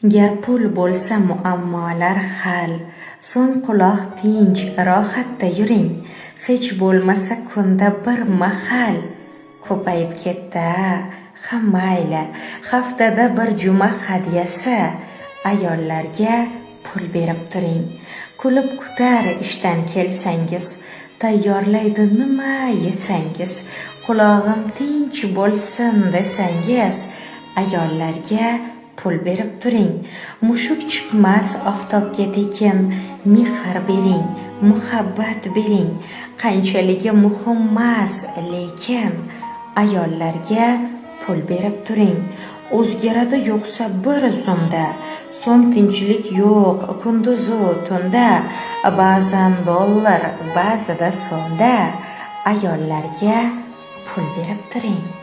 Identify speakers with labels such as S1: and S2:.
S1: Gar pul bo'lsa muammolar hal, so'ng quloq tinch, rohatda yuring. Hech bo'lmasa kunda bir mahal. Ko'payib ketdi, ha mayli, haftada bir juma hadyasi. Ayollarga pul berib turing. Kulib kutar ishdan kelsangiz, tayyorlaydi nima yesangiz. Qulog'im tinch bo'lsin desangiz, ayollarga pul berib turing. Mushuk chiqmas oftobga tekin, mehr bering, muhabbat bering. Qanchaligi muhimmas, lekin ayollarga pul berib turing. O'zgaradi yo'qsa bir zumda, so'ng tinchlik yo'q kunduzu tunda. Ba'zan dollar, ba'zida so'mda, ayollarga pul berib turing.